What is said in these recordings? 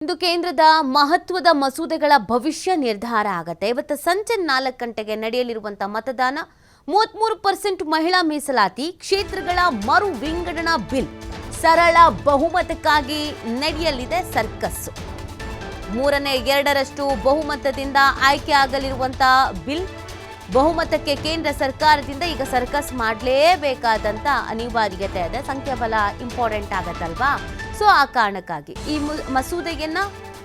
ಇಂದು ಕೇಂದ್ರದ ಮಹತ್ವದ ಮಸೂದೆಗಳ ಭವಿಷ್ಯ ನಿರ್ಧಾರ ಆಗುತ್ತೆ. ಇವತ್ತು ಸಂಜೆ 4 ಗಂಟೆಗೆ ನಡೆಯಲಿರುವಂತಹ ಮತದಾನ 33% ಮಹಿಳಾ ಮೀಸಲಾತಿ, ಕ್ಷೇತ್ರಗಳ ಮರು ವಿಂಗಡಣಾ ಬಿಲ್, ಸರಳ ಬಹುಮತಕ್ಕಾಗಿ ನಡೆಯಲಿದೆ ಸರ್ಕಸ್. 3/2 ಬಹುಮತದಿಂದ ಆಯ್ಕೆ ಆಗಲಿರುವಂತಹ ಬಿಲ್ ಬಹುಮತಕ್ಕೆ ಕೇಂದ್ರ ಸರ್ಕಾರದಿಂದ ಈಗ ಸರ್ಕಸ್ ಮಾಡಲೇಬೇಕಾದಂತ ಅನಿವಾರ್ಯತೆ ಇದೆ. ಸಂಖ್ಯಾಬಲ ಇಂಪಾರ್ಟೆಂಟ್ ಆಗತ್ತಲ್ವಾ? ಸೊ ಆ ಕಾರಣಕ್ಕಾಗಿ ಈ ಮಸೂದೆಯನ್ನ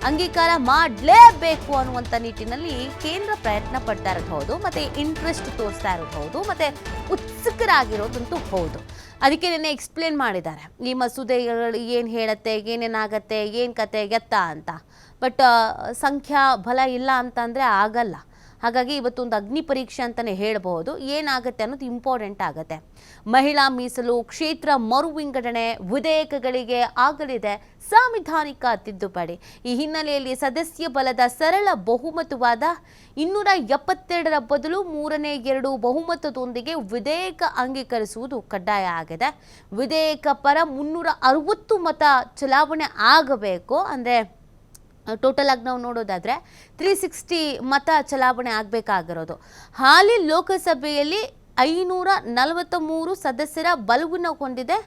ಅಂಗೀಕಾರ ಮಾಡಲೇಬೇಕು ಅನ್ನುವಂಥ ನಿಟ್ಟಿನಲ್ಲಿ ಕೇಂದ್ರ ಪ್ರಯತ್ನ ಪಡ್ತಾ ಇರೋದು ಹೌದು, ಮತ್ತೆ ಇಂಟ್ರೆಸ್ಟ್ ತೋರಿಸ್ತಾ ಇರೋದು ಹೌದು, ಮತ್ತೆ ಉತ್ಸುಕರಾಗಿರೋದಂತೂ ಹೌದು. ಅದಕ್ಕೆ ನೆನ್ನೆ ಎಕ್ಸ್ಪ್ಲೇನ್ ಮಾಡಿದ್ದಾರೆ ಈ ಮಸೂದೆಗಳು ಏನು ಹೇಳುತ್ತೆ, ಏನೇನಾಗತ್ತೆ, ಏನು ಕತೆ ಎತ್ತ ಅಂತ. ಬಟ್ ಸಂಖ್ಯಾ ಬಲ ಇಲ್ಲ ಅಂತಂದರೆ ಆಗಲ್ಲ. ಹಾಗಾಗಿ ಇವತ್ತೊಂದು ಅಗ್ನಿ ಪರೀಕ್ಷೆ ಅಂತಲೇ ಹೇಳಬಹುದು. ಏನಾಗುತ್ತೆ ಅನ್ನೋದು ಇಂಪಾರ್ಟೆಂಟ್ ಆಗುತ್ತೆ. ಮಹಿಳಾ ಮೀಸಲು, ಕ್ಷೇತ್ರ ಮರು ವಿಂಗಡಣೆ ವಿಧೇಯಕಗಳಿಗೆ ಆಗಲಿದೆ ಸಾಂವಿಧಾನಿಕ ತಿದ್ದುಪಡಿ. ಈ ಹಿನ್ನೆಲೆಯಲ್ಲಿ ಸದಸ್ಯ ಬಲದ ಸರಳ ಬಹುಮತವಾದ 272ರ ಬದಲು 3/2 ಬಹುಮತದೊಂದಿಗೆ ವಿಧೇಯಕ ಅಂಗೀಕರಿಸುವುದು ಕಡ್ಡಾಯ ಆಗಿದೆ. ವಿಧೇಯಕ ಪರ 360 ಮತ ಚಲಾವಣೆ ಆಗಬೇಕು. ಅಂದರೆ ಟೋಟಲ್ ಆಗಿ ನಾವು ನೋಡೋದಾದರೆ 360 ಮತ ಚಲಾವಣೆ ಆಗಬೇಕಾಗಿರೋದು. ಹಾಲಿ ಲೋಕಸಭೆಯಲ್ಲಿ 543 ಸದಸ್ಯರ ಬಲವನ್ನು ಹೊಂದಿದೆ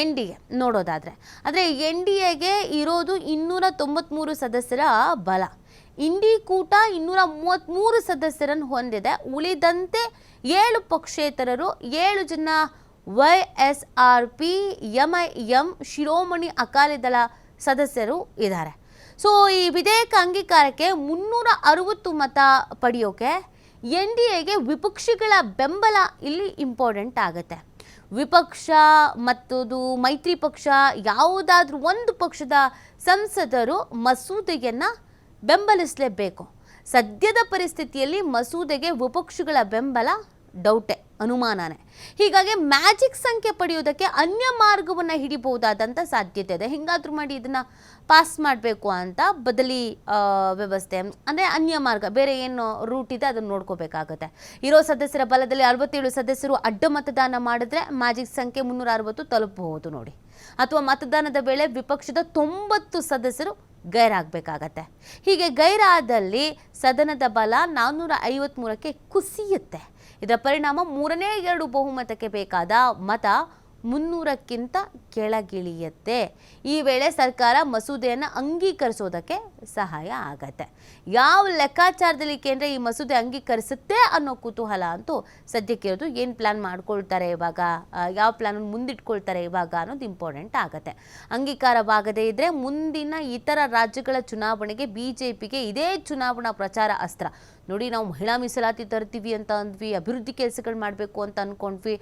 NDA ನೋಡೋದಾದರೆ. ಆದರೆ NDAಗೆ ಇರೋದು 293 ಸದಸ್ಯರ ಬಲ. ಇಂಡಿ ಕೂಟ 233 ಸದಸ್ಯರನ್ನು ಹೊಂದಿದೆ. ಉಳಿದಂತೆ 7 ಪಕ್ಷೇತರರು, 7 ಜನ YSRP, MIM, ಶಿರೋಮಣಿ ಅಕಾಲಿದಳ ಸದಸ್ಯರು ಇದ್ದಾರೆ. ಸೊ ಈ ವಿಧೇಯಕ ಅಂಗೀಕಾರಕ್ಕೆ 360 ಮತ ಪಡೆಯೋಕೆ NDAಗೆ ವಿಪಕ್ಷಗಳ ಬೆಂಬಲ ಇಲ್ಲಿ ಇಂಪಾರ್ಟೆಂಟ್ ಆಗುತ್ತೆ. ವಿಪಕ್ಷ ಮತ್ತು ಮೈತ್ರಿ ಪಕ್ಷ ಯಾವುದಾದ್ರೂ ಒಂದು ಪಕ್ಷದ ಸಂಸದರು ಮಸೂದೆಯನ್ನು ಬೆಂಬಲಿಸಲೇಬೇಕು. ಸದ್ಯದ ಪರಿಸ್ಥಿತಿಯಲ್ಲಿ ಮಸೂದೆಗೆ ವಿಪಕ್ಷಗಳ ಬೆಂಬಲ ಡೌಟೇ, ಅನುಮಾನನೇ. ಹೀಗಾಗಿ ಮ್ಯಾಜಿಕ್ ಸಂಖ್ಯೆ ಪಡೆಯೋದಕ್ಕೆ ಅನ್ಯ ಮಾರ್ಗವನ್ನು ಹಿಡಿಬಹುದಾದಂಥ ಸಾಧ್ಯತೆ ಇದೆ. ಹಿಂಗಾದ್ರೂ ಮಾಡಿ ಇದನ್ನು ಪಾಸ್ ಮಾಡಬೇಕು ಅಂತ ಬದಲಿ ವ್ಯವಸ್ಥೆ, ಅಂದರೆ ಅನ್ಯ ಮಾರ್ಗ, ಬೇರೆ ಏನು ರೂಟ್ ಇದೆ ಅದನ್ನು ನೋಡ್ಕೋಬೇಕಾಗುತ್ತೆ. ಇರೋ ಸದಸ್ಯರ ಬಲದಲ್ಲಿ 67 ಸದಸ್ಯರು ಅಡ್ಡ ಮತದಾನ ಮಾಡಿದ್ರೆ ಮ್ಯಾಜಿಕ್ ಸಂಖ್ಯೆ 360 ತಲುಪಬಹುದು ನೋಡಿ. ಅಥವಾ ಮತದಾನದ ವೇಳೆ ವಿಪಕ್ಷದ 90 ಸದಸ್ಯರು ಗೈರಾಗಬೇಕಾಗತ್ತೆ. ಹೀಗೆ ಗೈರಾದಲ್ಲಿ ಸದನದ ಬಲ 453ಕ್ಕೆ ಕುಸಿಯುತ್ತೆ. ಇದರ ಪರಿಣಾಮ 3/2 ಬಹುಮತಕ್ಕೆ ಬೇಕಾದ ಮತ 300ಕ್ಕಿಂತ ಕೆಳಗಿಳಿಯುತ್ತೆ. ಈ ವೇಳೆ ಸರ್ಕಾರ ಮಸೂದೆಯನ್ನು ಅಂಗೀಕರಿಸೋದಕ್ಕೆ ಸಹಾಯ ಆಗತ್ತೆ. ಯಾವ ಲೆಕ್ಕಾಚಾರದಲ್ಲಿ ಕೇಂದ್ರ ಈ ಮಸೂದೆ ಅಂಗೀಕರಿಸುತ್ತೆ ಅನ್ನೋ ಕುತೂಹಲ ಅಂತೂ ಸದ್ಯಕ್ಕಿರೋದು. ಏನು ಪ್ಲಾನ್ ಮಾಡ್ಕೊಳ್ತಾರೆ ಇವಾಗ, ಯಾವ ಪ್ಲಾನ್ ಮುಂದಿಟ್ಕೊಳ್ತಾರೆ ಇವಾಗ ಅನ್ನೋದು ಇಂಪಾರ್ಟೆಂಟ್ ಆಗುತ್ತೆ. ಅಂಗೀಕಾರವಾಗದೇ ಇದ್ದರೆ ಮುಂದಿನ ಇತರ ರಾಜ್ಯಗಳ ಚುನಾವಣೆಗೆ BJPಗೆ ಇದೇ ಚುನಾವಣಾ ಪ್ರಚಾರ ಅಸ್ತ್ರ. ನೋಡಿ, ನಾವು ಮಹಿಳಾ ಮೀಸಲಾತಿ ತರ್ತೀವಿ ಅಂತ ಅಂದ್ವಿ, ಅಭಿವೃದ್ಧಿ ಕೆಲಸಗಳು ಮಾಡಬೇಕು ಅಂತ ಅಂದ್ಕೊಂಡ್ವಿ,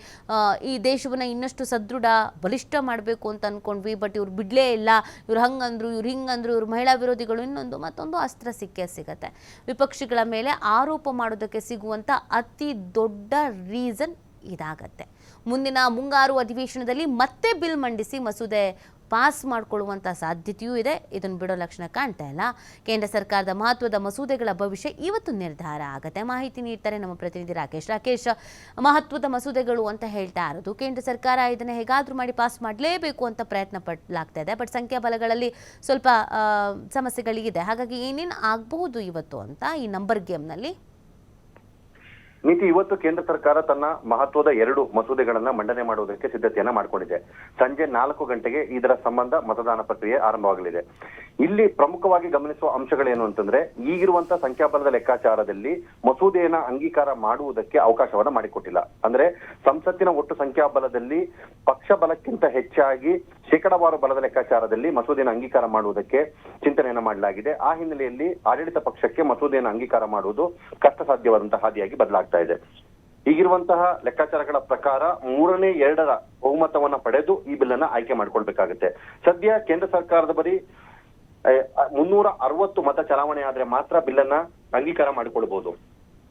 ಈ ದೇಶವನ್ನು ಇನ್ನಷ್ಟು ಸದೃಢ ಬಲಿಷ್ಠ ಮಾಡಬೇಕು ಅಂತ ಅಂದ್ಕೊಂಡ್ವಿ. ಬಟ್ ಇವ್ರು ಬಿಡಲೇ ಇಲ್ಲ, ಇವ್ರು ಹಂಗಂದ್ರು, ಇವ್ರು ಹಿಂಗಂದ್ರು, ಇವ್ರು ಮಹಿಳಾ ವಿರೋಧಿಗಳು, ಇನ್ನೊಂದು ಮತ್ತೊಂದು ಅಸ್ತ್ರ ಸಿಗುತ್ತೆ. ವಿಪಕ್ಷಗಳ ಮೇಲೆ ಆರೋಪ ಮಾಡೋದಕ್ಕೆ ಸಿಗುವಂಥ ಅತಿ ದೊಡ್ಡ ರೀಸನ್ ಇದಾಗತ್ತೆ. ಮುಂದಿನ ಮುಂಗಾರು ಅಧಿವೇಶನದಲ್ಲಿ ಮತ್ತೆ ಬಿಲ್ ಮಂಡಿಸಿ ಮಸೂದೆ ಪಾಸ್ ಮಾಡಿಕೊಳ್ಳುವಂಥ ಸಾಧ್ಯತೆಯೂ ಇದೆ. ಇದನ್ನು ಬಿಡೋ ಲಕ್ಷಣ ಕಾಣ್ತಾ ಇಲ್ಲ. ಕೇಂದ್ರ ಸರ್ಕಾರದ ಮಹತ್ವದ ಮಸೂದೆಗಳ ಭವಿಷ್ಯ ಇವತ್ತು ನಿರ್ಧಾರ ಆಗುತ್ತೆ. ಮಾಹಿತಿ ನೀಡ್ತಾರೆ ನಮ್ಮ ಪ್ರತಿನಿಧಿ ರಾಕೇಶ್. ಮಹತ್ವದ ಮಸೂದೆಗಳು ಅಂತ ಹೇಳ್ತಾ ಇರೋದು ಕೇಂದ್ರ ಸರ್ಕಾರ ಇದನ್ನು ಹೇಗಾದರೂ ಮಾಡಿ ಪಾಸ್ ಮಾಡಲೇಬೇಕು ಅಂತ ಪ್ರಯತ್ನ ಪಡಲಾಗ್ತಾ ಇದೆ. ಬಟ್ ಸಂಖ್ಯಾಬಲಗಳಲ್ಲಿ ಸ್ವಲ್ಪ ಸಮಸ್ಯೆಗಳಿದೆ. ಹಾಗಾಗಿ ಏನೇನು ಆಗಬಹುದು ಇವತ್ತು ಅಂತ ಈ ನಂಬರ್ ಗೇಮ್ನಲ್ಲಿ ನೀತಿ ಇವತ್ತು ಕೇಂದ್ರ ಸರ್ಕಾರ ತನ್ನ ಮಹತ್ವದ 2 ಮಸೂದೆಗಳನ್ನ ಮಂಡನೆ ಮಾಡುವುದಕ್ಕೆ ಸಿದ್ಧತೆಯನ್ನ ಮಾಡಿಕೊಂಡಿದೆ. ಸಂಜೆ 4 ಗಂಟೆಗೆ ಇದರ ಸಂಬಂಧ ಮತದಾನ ಪ್ರಕ್ರಿಯೆ ಆರಂಭವಾಗಲಿದೆ. ಇಲ್ಲಿ ಪ್ರಮುಖವಾಗಿ ಗಮನಿಸುವ ಅಂಶಗಳೇನು ಅಂತಂದ್ರೆ, ಈಗಿರುವಂತಹ ಸಂಖ್ಯಾಬಲದ ಲೆಕ್ಕಾಚಾರದಲ್ಲಿ ಮಸೂದೆಯನ್ನ ಅಂಗೀಕಾರ ಮಾಡುವುದಕ್ಕೆ ಅವಕಾಶವನ್ನ ಮಾಡಿಕೊಟ್ಟಿಲ್ಲ. ಅಂದ್ರೆ ಸಂಸತ್ತಿನ ಒಟ್ಟು ಸಂಖ್ಯಾಬಲದಲ್ಲಿ ಪಕ್ಷ ಬಲಕ್ಕಿಂತ ಹೆಚ್ಚಾಗಿ ಶೇಕಡಾವಾರು ಬಲದ ಲೆಕ್ಕಾಚಾರದಲ್ಲಿ ಮಸೂದೆಯನ್ನು ಅಂಗೀಕಾರ ಮಾಡುವುದಕ್ಕೆ ಚಿಂತನೆಯನ್ನ ಮಾಡಲಾಗಿದೆ. ಆ ಹಿನ್ನೆಲೆಯಲ್ಲಿ ಆಡಳಿತ ಪಕ್ಷಕ್ಕೆ ಮಸೂದೆಯನ್ನು ಅಂಗೀಕಾರ ಮಾಡುವುದು ಕಷ್ಟ ಸಾಧ್ಯವಾದಂತಹ ಹಾದಿಯಾಗಿ ಬದಲಾಗ್ತಾ ಇದೆ. ಈಗಿರುವಂತಹ ಲೆಕ್ಕಾಚಾರಗಳ ಪ್ರಕಾರ 3/2 ಬಹುಮತವನ್ನ ಪಡೆದು ಈ ಬಿಲ್ ಅನ್ನ ಆಯ್ಕೆ ಮಾಡ್ಕೊಳ್ಬೇಕಾಗುತ್ತೆ. ಸದ್ಯ ಕೇಂದ್ರ ಸರ್ಕಾರದ ಬರೀ 360 ಮತ ಚಲಾವಣೆ ಆದ್ರೆ ಮಾತ್ರ ಬಿಲ್ ಅನ್ನ ಅಂಗೀಕಾರ ಮಾಡಿಕೊಳ್ಬಹುದು.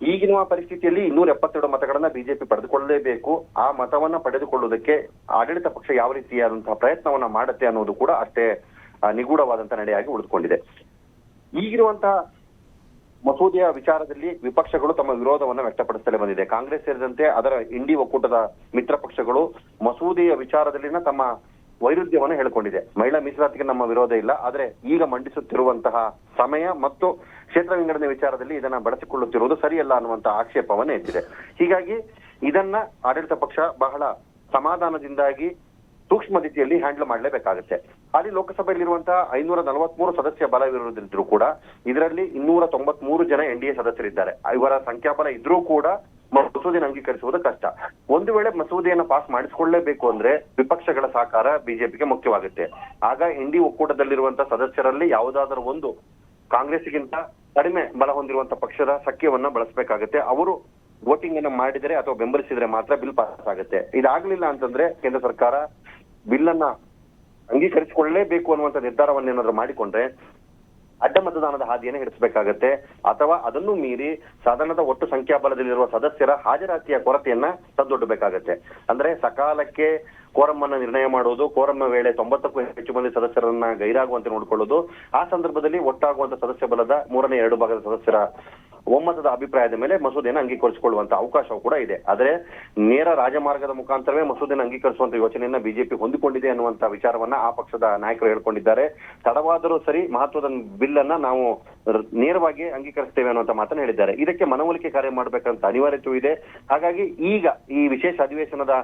ಈಗಿನ ಪರಿಸ್ಥಿತಿಯಲ್ಲಿ 272 ಮತಗಳನ್ನ ಬಿಜೆಪಿ ಪಡೆದುಕೊಳ್ಳಲೇಬೇಕು. ಆ ಮತವನ್ನ ಪಡೆದುಕೊಳ್ಳುವುದಕ್ಕೆ ಆಡಳಿತ ಪಕ್ಷ ಯಾವ ರೀತಿಯಾದಂತಹ ಪ್ರಯತ್ನವನ್ನ ಮಾಡುತ್ತೆ ಅನ್ನೋದು ಕೂಡ ಅಷ್ಟೇ ನಿಗೂಢವಾದಂತಹ ನಡೆಯಾಗಿ ಉಳಿದುಕೊಂಡಿದೆ. ಈಗಿರುವಂತಹ ಮಸೂದೆಯ ವಿಚಾರದಲ್ಲಿ ವಿಪಕ್ಷಗಳು ತಮ್ಮ ವಿರೋಧವನ್ನ ವ್ಯಕ್ತಪಡಿಸಲೇ ಬಂದಿದೆ. ಕಾಂಗ್ರೆಸ್ ಸೇರಿದಂತೆ ಅದರ ಇಂಡಿ ಒಕ್ಕೂಟದ ಮಿತ್ರ ಪಕ್ಷಗಳು ಮಸೂದೆಯ ವಿಚಾರದಲ್ಲಿನ ತಮ್ಮ ವೈರುಧ್ಯವನ್ನು ಹೇಳ್ಕೊಂಡಿದೆ. ಮಹಿಳಾ ಮೀಸಲಾತಿಗೆ ನಮ್ಮ ವಿರೋಧ ಇಲ್ಲ, ಆದ್ರೆ ಈಗ ಮಂಡಿಸುತ್ತಿರುವಂತಹ ಸಮಯ ಮತ್ತು ಕ್ಷೇತ್ರ ವಿಂಗಡಣೆ ವಿಚಾರದಲ್ಲಿ ಇದನ್ನ ಬಳಸಿಕೊಳ್ಳುತ್ತಿರುವುದು ಸರಿಯಲ್ಲ ಅನ್ನುವಂತ ಆಕ್ಷೇಪವನ್ನ ಎತ್ತಿದೆ. ಹೀಗಾಗಿ ಇದನ್ನ ಆಡಳಿತ ಪಕ್ಷ ಬಹಳ ಸಮಾಧಾನದಿಂದಾಗಿ ಸೂಕ್ಷ್ಮ ರೀತಿಯಲ್ಲಿ ಹ್ಯಾಂಡಲ್ ಮಾಡಲೇಬೇಕಾಗುತ್ತೆ. ಅಲ್ಲಿ ಲೋಕಸಭೆಯಲ್ಲಿರುವಂತಹ 543 ಸದಸ್ಯ ಬಲವಿರುವುದಿದ್ರೂ ಕೂಡ ಇದರಲ್ಲಿ 293 ಜನ NDA ಸದಸ್ಯರಿದ್ದಾರೆ. ಇವರ ಸಂಖ್ಯಾಬಲ ಇದ್ರೂ ಕೂಡ ಮಸೂದೆಯನ್ನು ಅಂಗೀಕರಿಸುವುದು ಕಷ್ಟ. ಒಂದು ವೇಳೆ ಮಸೂದೆಯನ್ನು ಪಾಸ್ ಮಾಡಿಸಿಕೊಳ್ಳಲೇಬೇಕು ಅಂದ್ರೆ ವಿಪಕ್ಷಗಳ ಸಹಕಾರ ಬಿಜೆಪಿಗೆ ಮುಖ್ಯವಾಗುತ್ತೆ. ಆಗ NDA ಒಕ್ಕೂಟದಲ್ಲಿರುವಂತಹ ಸದಸ್ಯರಲ್ಲಿ ಯಾವುದಾದರೂ ಒಂದು ಕಾಂಗ್ರೆಸ್ಗಿಂತ ಕಡಿಮೆ ಬಲ ಹೊಂದಿರುವಂತಹ ಪಕ್ಷದ ಸಖ್ಯವನ್ನ ಬಳಸಬೇಕಾಗುತ್ತೆ. ಅವರು ವೋಟಿಂಗ್ ಅನ್ನ ಮಾಡಿದರೆ ಅಥವಾ ಬೆಂಬಲಿಸಿದ್ರೆ ಮಾತ್ರ ಬಿಲ್ ಪಾಸ್ ಆಗುತ್ತೆ. ಇದಾಗ್ಲಿಲ್ಲ ಅಂತಂದ್ರೆ ಕೇಂದ್ರ ಸರ್ಕಾರ ಬಿಲ್ ಅನ್ನ ಅಂಗೀಕರಿಸಿಕೊಳ್ಳಲೇಬೇಕು ಅನ್ನುವಂತ ನಿರ್ಧಾರವನ್ನು ಏನಾದ್ರು ಮಾಡಿಕೊಂಡ್ರೆ ಅಡ್ಡ ಮತದಾನದ ಹಾದಿಯನ್ನು ಹಿಡಿಸಬೇಕಾಗತ್ತೆ, ಅಥವಾ ಅದನ್ನು ಮೀರಿ ಸದನದ ಒಟ್ಟು ಸಂಖ್ಯಾಬಲದಲ್ಲಿರುವ ಸದಸ್ಯರ ಹಾಜರಾತಿಯ ಕೊರತೆಯನ್ನ ತಂದೊಡ್ಡಬೇಕಾಗತ್ತೆ. ಅಂದ್ರೆ ಸಕಾಲಕ್ಕೆ ಕೋರಂ ಅನ್ನ ನಿರ್ಣಯ ಮಾಡುವುದು, ಕೋರಂ ವೇಳೆ 90ಕ್ಕೂ ಹೆಚ್ಚು ಮಂದಿ ಸದಸ್ಯರನ್ನ ಗೈರಾಗುವಂತೆ ನೋಡಿಕೊಳ್ಳುವುದು, ಆ ಸಂದರ್ಭದಲ್ಲಿ ಒಟ್ಟಾಗುವಂತ ಸದಸ್ಯ ಬಲದ 2/3 ಭಾಗದ ಸದಸ್ಯರ ಒಮ್ಮತದ ಅಭಿಪ್ರಾಯದ ಮೇಲೆ ಮಸೂದೆಯನ್ನು ಅಂಗೀಕರಿಸಿಕೊಳ್ಳುವಂತ ಅವಕಾಶವೂ ಕೂಡ ಇದೆ. ಆದ್ರೆ ನೇರ ರಾಜಮಾರ್ಗದ ಮುಖಾಂತರವೇ ಮಸೂದೆಯನ್ನು ಅಂಗೀಕರಿಸುವಂತ ಯೋಚನೆಯನ್ನ ಬಿಜೆಪಿ ಹೊಂದಿಕೊಂಡಿದೆ ಅನ್ನುವಂತ ವಿಚಾರವನ್ನ ಆ ಪಕ್ಷದ ನಾಯಕರು ಹೇಳ್ಕೊಂಡಿದ್ದಾರೆ. ತಡವಾದರೂ ಸರಿ ಮಹತ್ವದ ಬಿಲ್ ಅನ್ನ ನಾವು ನೇರವಾಗಿ ಅಂಗೀಕರಿಸ್ತೇವೆ ಅನ್ನುವಂತ ಮಾತನ್ನ ಹೇಳಿದ್ದಾರೆ. ಇದಕ್ಕೆ ಮನವೊಲಿಕೆ ಕಾರ್ಯ ಮಾಡಬೇಕಂತ ಅನಿವಾರ್ಯತೆಯೂ ಇದೆ. ಹಾಗಾಗಿ ಈಗ ಈ ವಿಶೇಷ ಅಧಿವೇಶನದ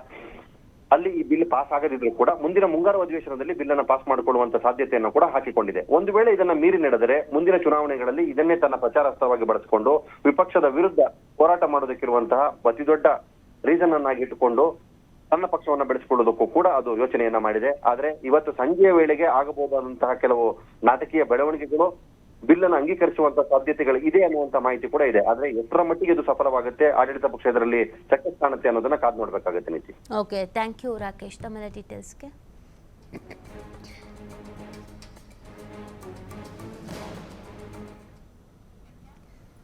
ಅಲ್ಲಿ ಈ ಬಿಲ್ ಪಾಸ್ ಆಗದಿದ್ರು ಕೂಡ ಮುಂದಿನ ಮುಂಗಾರು ಅಧಿವೇಶನದಲ್ಲಿ ಬಿಲ್ ಅನ್ನ ಪಾಸ್ ಮಾಡಿಕೊಳ್ಳುವಂತ ಸಾಧ್ಯತೆಯನ್ನು ಕೂಡ ಹಾಕಿಕೊಂಡಿದೆ. ಒಂದು ವೇಳೆ ಇದನ್ನ ಮೀರಿ ನಡೆದರೆ ಮುಂದಿನ ಚುನಾವಣೆಗಳಲ್ಲಿ ಇದನ್ನೇ ತನ್ನ ಪ್ರಚಾರಾಸ್ತ್ರವಾಗಿ ಬಳಸಿಕೊಂಡು ವಿಪಕ್ಷದ ವಿರುದ್ಧ ಹೋರಾಟ ಮಾಡೋದಕ್ಕಿರುವಂತಹ ಅತಿ ದೊಡ್ಡ ರೀಸನ್ ಅನ್ನಾಗಿ ಇಟ್ಟುಕೊಂಡು ತನ್ನ ಪಕ್ಷವನ್ನ ಬೆಳೆಸಿಕೊಳ್ಳೋದಕ್ಕೂ ಕೂಡ ಅದು ಯೋಚನೆಯನ್ನ ಮಾಡಿದೆ. ಆದ್ರೆ ಇವತ್ತು ಸಂಜೆಯ ವೇಳೆಗೆ ಆಗಬಹುದಾದಂತಹ ಕೆಲವು ನಾಟಕೀಯ ಬೆಳವಣಿಗೆಗಳು ಬಿಲ್ ಅನ್ನು ಅಂಗೀಕರಿಸುವಂತ ಸಾಧ್ಯತೆಗಳು ಇದೆ ಅನ್ನುವಂತ ಮಾಹಿತಿ ಕೂಡ ಇದೆ. ಆದ್ರೆ ಎಷ್ಟರ ಮಟ್ಟಿಗೆ ಇದು ಸಫಲವಾಗುತ್ತೆ, ಆಡಳಿತ ಪಕ್ಷ ಇದರಲ್ಲಿ ಸಕ್ಸಸ್ ಕಾಣುತ್ತೆ ಅನ್ನೋದನ್ನ ಕಾದು ನೋಡ್ಬೇಕಾಗುತ್ತೆ. ನೀತಿ. ಓಕೆ, ಥ್ಯಾಂಕ್ ಯು ರಾಕೇಶ್ ತಮ್ಮ ಡೀಟೇಲ್ಸ್ಗೆ.